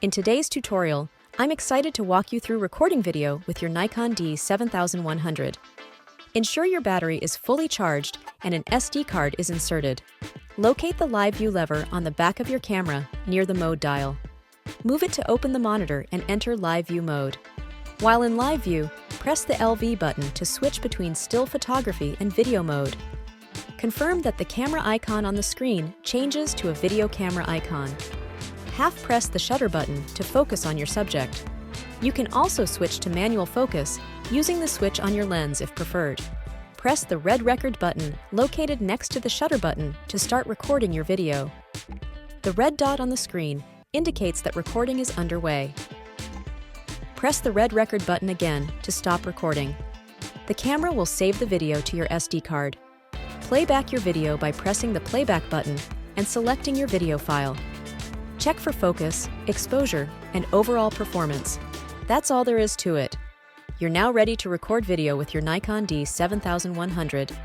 In today's tutorial, I'm excited to walk you through recording video with your Nikon D7100. Ensure your battery is fully charged and an SD card is inserted. Locate the Live View lever on the back of your camera near the mode dial. Move it to open the monitor and enter Live View mode. While in Live View, press the LV button to switch between still photography and video mode. Confirm that the camera icon on the screen changes to a video camera icon. Half-press the shutter button to focus on your subject. You can also switch to manual focus using the switch on your lens if preferred. Press the red record button located next to the shutter button to start recording your video. The red dot on the screen indicates that recording is underway. Press the red record button again to stop recording. The camera will save the video to your SD card. Play back your video by pressing the Playback button and selecting your video file. Check for focus, exposure, and overall performance. That's all there is to it. You're now ready to record video with your Nikon D7100.